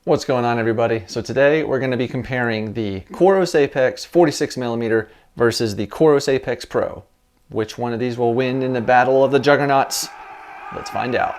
What's going on, everybody? So today we're going to be comparing the Coros Apex 46mm versus the Coros Apex Pro. Which one of these will win in the battle of the juggernauts? Let's find out.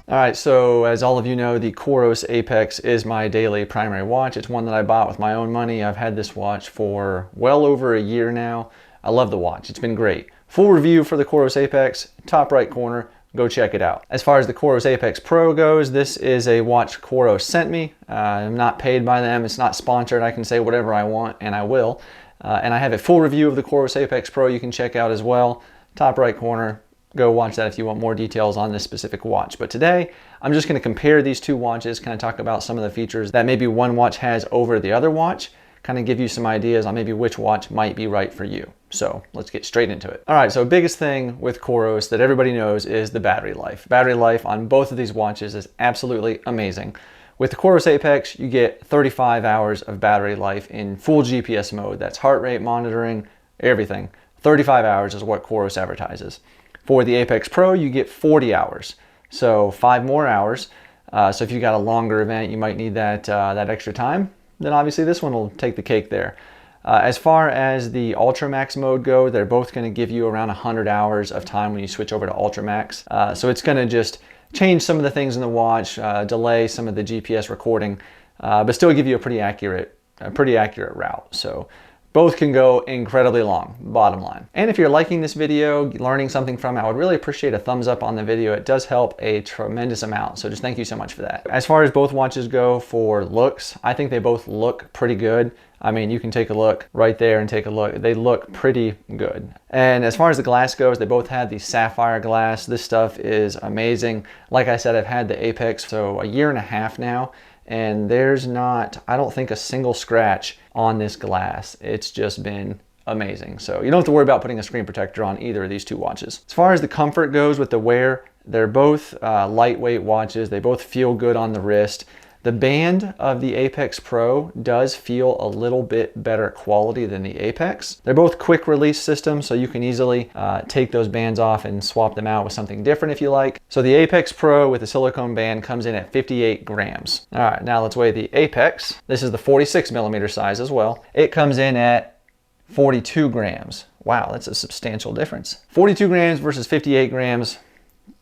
Alright, so as all of you know, the Coros Apex is my daily primary watch. It's one that I bought with my own money. I've had this watch for well over a year now. I love the watch. It's been great. Full review for the Coros Apex, top right corner. Go check it out. As far as the Coros Apex Pro goes, this is a watch Coros sent me. I'm not paid by them. It's not sponsored. I can say whatever I want, and I will. And I have a full review of the Coros Apex Pro you can check out as well. Top right corner. Go watch that if you want more details on this specific watch. But today, I'm just going to compare these two watches, kind of talk about some of the features that maybe one watch has over the other watch, kind of give you some ideas on maybe which watch might be right for you. So let's get straight into it. All right, so biggest thing with Coros that everybody knows is the battery life. Battery life on both of these watches is absolutely amazing. With the Coros Apex, you get 35 hours of battery life in full GPS mode. That's heart rate monitoring, everything. 35 hours is what Coros advertises. For the Apex Pro, you get 40 hours, so 5 more hours. So if you got a longer event, you might need that extra time. Then obviously this one will take the cake there. As far as the Ultramax mode go, they're both going to give you around 100 hours of time when you switch over to Ultramax. So it's going to just change some of the things in the watch, delay some of the GPS recording, but still give you a pretty accurate route. So both can go incredibly long, bottom line. And if you're liking this video, learning something from it, I would really appreciate a thumbs up on the video. It does help a tremendous amount, so just thank you so much for that. As far as both watches go for looks, I think they both look pretty good. I mean, you can take a look right there and take a look. They look pretty good. And as far as the glass goes, they both have the sapphire glass. This stuff is amazing. Like I said, I've had the Apex for a year and a half now, and there's not, I don't think, a single scratch on this glass. It's just been amazing. So you don't have to worry about putting a screen protector on either of these two watches. As far as the comfort goes with the wear, they're both lightweight watches. They both feel good on the wrist. The band of the Apex Pro does feel a little bit better quality than the Apex. They're both quick release systems, so you can easily take those bands off and swap them out with something different if you like. So the Apex Pro with the silicone band comes in at 58 grams. All right, now let's weigh the Apex. This is the 46mm size as well. It comes in at 42 grams. Wow, that's a substantial difference. 42 grams versus 58 grams.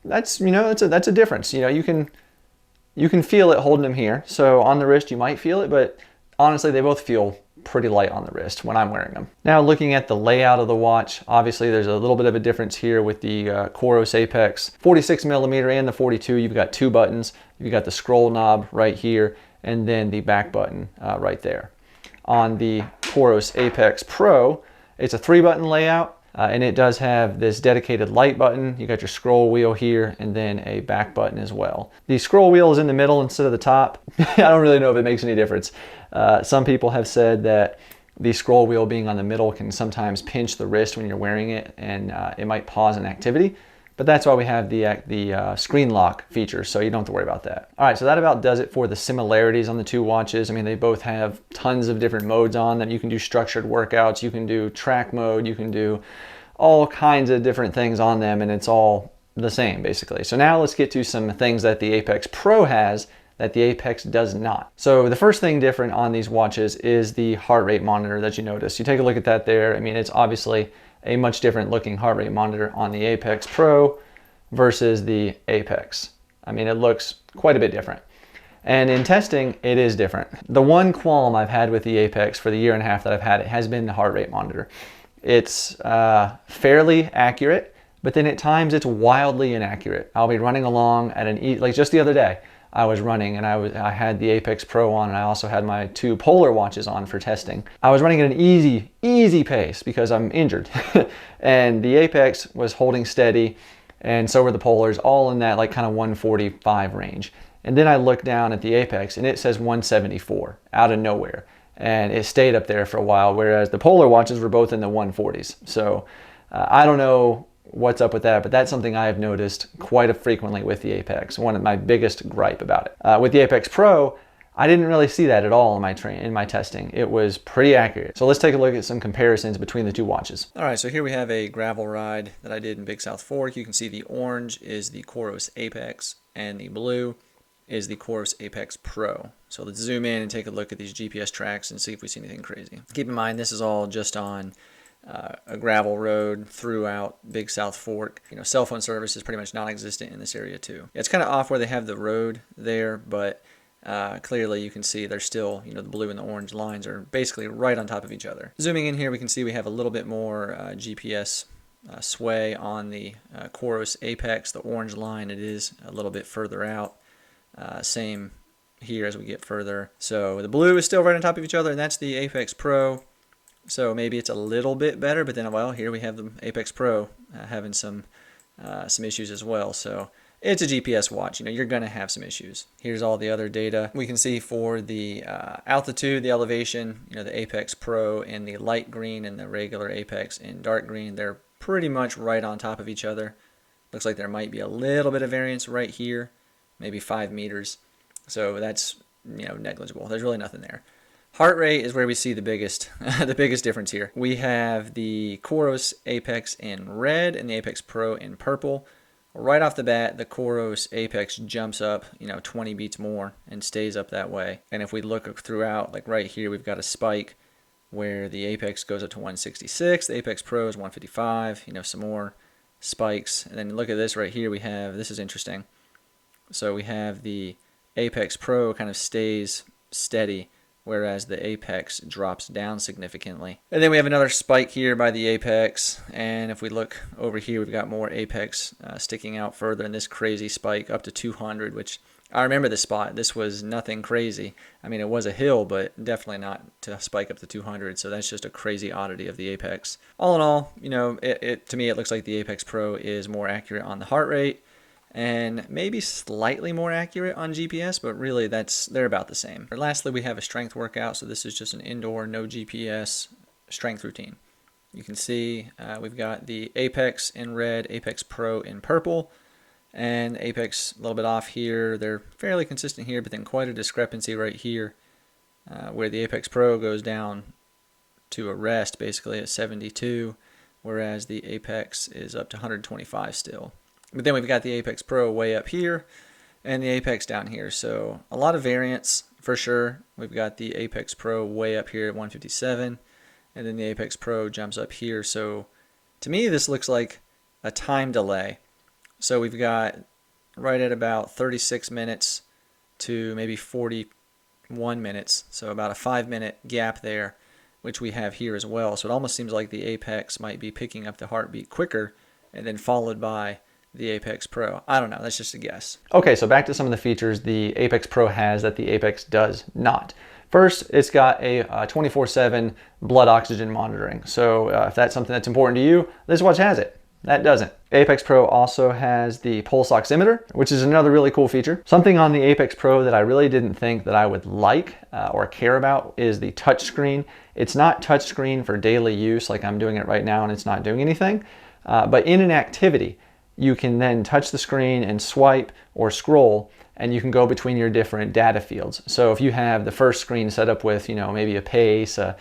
That's, you know, that's a difference. You know, you can feel it holding them here. So on the wrist, you might feel it, but honestly, they both feel pretty light on the wrist when I'm wearing them. Now looking at the layout of the watch, obviously there's a little bit of a difference here with the Coros Apex 46mm and the 42. You've got 2 buttons. You've got the scroll knob right here, and then the back button right there. On the Coros Apex Pro, it's a 3-button layout. And it does have this dedicated light button. You got your scroll wheel here and then a back button as well. The scroll wheel is in the middle instead of the top. I don't really know if it makes any difference. Some people have said that the scroll wheel being on the middle can sometimes pinch the wrist when you're wearing it, and it might pause an activity. But that's why we have the screen lock feature, so you don't have to worry about that. All right, so that about does it for the similarities on the two watches. I mean, they both have tons of different modes on them. You can do structured workouts, you can do track mode, you can do all kinds of different things on them, and it's all the same, basically. So now let's get to some things that the Apex Pro has that the Apex does not. So the first thing different on these watches is the heart rate monitor that you notice. You take a look at that there. I mean, it's obviously a much different looking heart rate monitor on the Apex Pro versus the Apex. I mean, it looks quite a bit different. And in testing, it is different. The one qualm I've had with the Apex for the year and a half that I've had it has been the heart rate monitor. It's fairly accurate, but then at times it's wildly inaccurate. I'll be running along at like just the other day, I was running and I had the Apex Pro on, and I also had my 2 Polar watches on for testing. I was running at an easy pace because I'm injured. And the Apex was holding steady, and so were the Polars, all in that like kind of 145 range. And then I looked down at the Apex and it says 174 out of nowhere. And it stayed up there for a while, whereas the Polar watches were both in the 140s. So I don't know what's up with that, but that's something I have noticed quite frequently with the Apex. One of my biggest gripe about it. With the Apex Pro, I didn't really see that at all in my testing. It was pretty accurate. So let's take a look at some comparisons between the two watches. All right, so here we have a gravel ride that I did in Big South Fork. You can see the orange is the Coros Apex and the blue is the Coros Apex Pro. So let's zoom in and take a look at these GPS tracks and see if we see anything crazy. Keep in mind, this is all just on a gravel road throughout Big South Fork. You know, cell phone service is pretty much non-existent in this area too. It's kind of off where they have the road there, but clearly you can see there's still, you know, the blue and the orange lines are basically right on top of each other. Zooming in here, we can see we have a little bit more GPS sway on the Coros Apex. The orange line, it is a little bit further out. Same here as we get further. So the blue is still right on top of each other, and that's the Apex Pro. So maybe it's a little bit better, but then, well, here we have the Apex Pro having some issues as well. So it's a GPS watch. You know, you're going to have some issues. Here's all the other data. We can see for the altitude, the elevation, you know, the Apex Pro in the light green and the regular Apex in dark green, they're pretty much right on top of each other. Looks like there might be a little bit of variance right here, maybe 5 meters. So that's, you know, negligible. There's really nothing there. Heart rate is where we see the biggest difference here. We have the Coros Apex in red and the Apex Pro in purple. Right off the bat, the Coros Apex jumps up, you know, 20 beats more and stays up that way. And if we look throughout, like right here, we've got a spike where the Apex goes up to 166, the Apex Pro is 155, you know, some more spikes. And then look at this right here, we have, this is interesting. So we have the Apex Pro kind of stays steady, whereas the Apex drops down significantly. And then we have another spike here by the Apex, and if we look over here, we've got more Apex sticking out further in this crazy spike up to 200, which I remember this spot. This was nothing crazy. I mean, it was a hill, but definitely not to spike up to 200, so that's just a crazy oddity of the Apex. All in all, you know, to me, it looks like the Apex Pro is more accurate on the heart rate, and maybe slightly more accurate on GPS, but really they're about the same. And lastly, we have a strength workout. So this is just an indoor, no GPS strength routine. You can see we've got the Apex in red, Apex Pro in purple, and Apex a little bit off here. They're fairly consistent here, but then quite a discrepancy right here where the Apex Pro goes down to a rest basically at 72, whereas the Apex is up to 125 still. But then we've got the Apex Pro way up here and the Apex down here. So a lot of variance for sure. We've got the Apex Pro way up here at 157, and then the Apex Pro jumps up here. So to me, this looks like a time delay. So we've got right at about 36 minutes to maybe 41 minutes. So about a 5-minute gap there, which we have here as well. So it almost seems like the Apex might be picking up the heartbeat quicker and then followed by the Apex Pro. I don't know, that's just a guess. Okay, so back to some of the features the Apex Pro has that the Apex does not. First, it's got a 24/7 blood oxygen monitoring. So if that's something that's important to you, this watch has it. That doesn't. Apex Pro also has the pulse oximeter, which is another really cool feature. Something on the Apex Pro that I really didn't think that I would like or care about is the touchscreen. It's not touchscreen for daily use like I'm doing it right now and it's not doing anything. But in an activity, you can then touch the screen and swipe or scroll, and you can go between your different data fields. So if you have the first screen set up with, you know, maybe a pace, a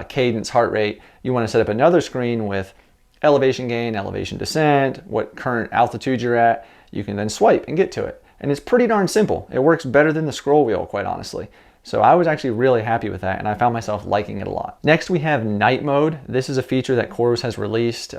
cadence, heart rate, you want to set up another screen with elevation gain, elevation descent, what current altitude you're at, you can then swipe and get to it. And it's pretty darn simple. It works better than the scroll wheel, quite honestly. So I was actually really happy with that, and I found myself liking it a lot. Next, we have night mode. This is a feature that Coros has released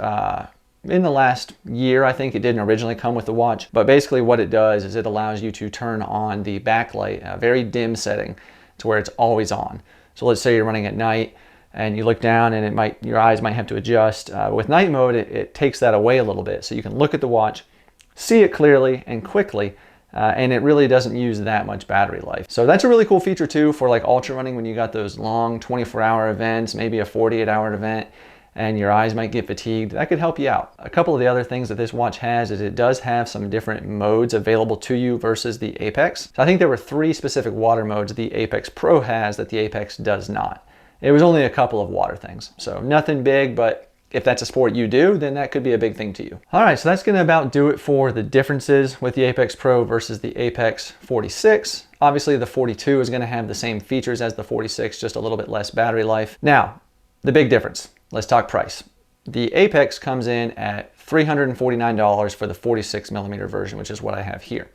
in the last year. I think it didn't originally come with the watch, but basically what it does is it allows you to turn on the backlight, a very dim setting, to where it's always on. So let's say you're running at night and you look down and your eyes might have to adjust. With night mode, it takes that away a little bit. So you can look at the watch, see it clearly and quickly, and it really doesn't use that much battery life. So that's a really cool feature too for like ultra running when you got those long 24-hour events, maybe a 48-hour event, and your eyes might get fatigued. That could help you out. A couple of the other things that this watch has is it does have some different modes available to you versus the Apex. So I think there were 3 specific water modes the Apex Pro has that the Apex does not. It was only a couple of water things, so nothing big, but if that's a sport you do, then that could be a big thing to you. All right, so that's gonna about do it for the differences with the Apex Pro versus the Apex 46. Obviously the 42 is gonna have the same features as the 46, just a little bit less battery life. Now, the big difference, let's talk price. The Apex comes in at $349 for the 46mm version, which is what I have here.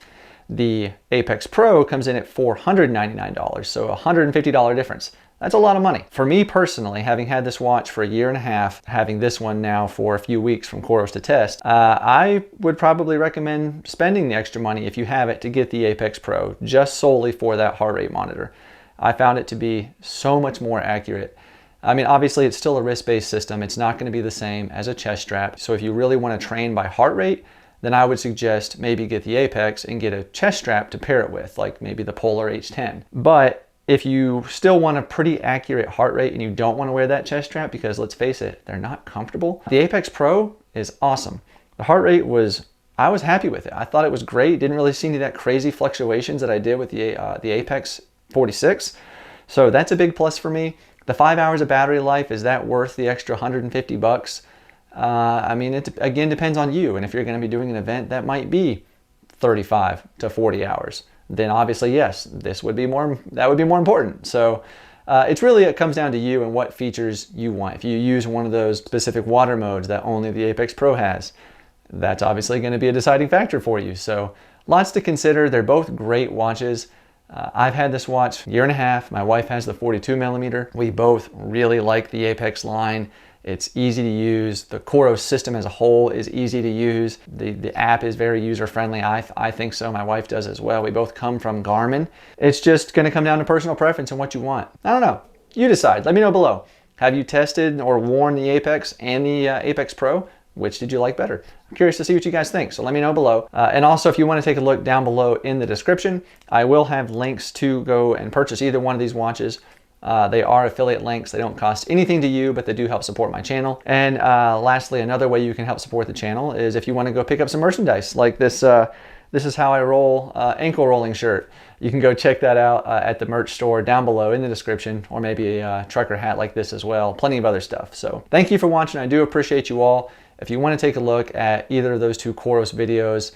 The Apex Pro comes in at $499, so a $150 difference. That's a lot of money. For me personally, having had this watch for a year and a half, having this one now for a few weeks from Coros to test, I would probably recommend spending the extra money if you have it to get the Apex Pro just solely for that heart rate monitor. I found it to be so much more accurate. I mean, obviously it's still a wrist-based system. It's not going to be the same as a chest strap. So if you really want to train by heart rate, then I would suggest maybe get the Apex and get a chest strap to pair it with, like maybe the Polar H10. But if you still want a pretty accurate heart rate and you don't want to wear that chest strap, because let's face it, they're not comfortable, the Apex Pro is awesome. The heart rate I was happy with it. I thought it was great. Didn't really see any of that crazy fluctuations that I did with the Apex 46. So that's a big plus for me. The 5 hours of battery life, is that worth the extra 150 bucks? I mean, it again depends on you. And if you're going to be doing an event that might be 35 to 40 hours, then obviously, yes, that would be more important. So it comes down to you and what features you want. If you use one of those specific water modes that only the Apex Pro has, that's obviously going to be a deciding factor for you. So lots to consider. They're both great watches. I've had this watch a year and a half. My wife has the 42mm. We both really like the Apex line. It's easy to use. The Coros system as a whole is easy to use. The app is very user-friendly. I think so. My wife does as well. We both come from Garmin. It's just going to come down to personal preference and what you want. I don't know. You decide. Let me know below. Have you tested or worn the Apex and the Apex Pro? Which did you like better? I'm curious to see what you guys think, so let me know below. And also, if you want to take a look down below in the description, I will have links to go and purchase either one of these watches. They are affiliate links. They don't cost anything to you, but they do help support my channel. And lastly, another way you can help support the channel is if you want to go pick up some merchandise, like this This Is How I Roll ankle rolling shirt. You can go check that out at the merch store down below in the description, or maybe a trucker hat like this as well. Plenty of other stuff. So thank you for watching. I do appreciate you all. If you want to take a look at either of those two Coros videos,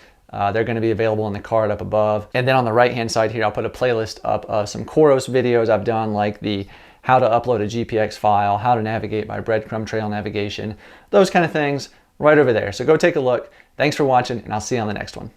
they're going to be available in the card up above. And then on the right-hand side here, I'll put a playlist up of some Coros videos I've done, like the how to upload a GPX file, how to navigate by breadcrumb trail navigation, those kind of things right over there. So go take a look. Thanks for watching, and I'll see you on the next one.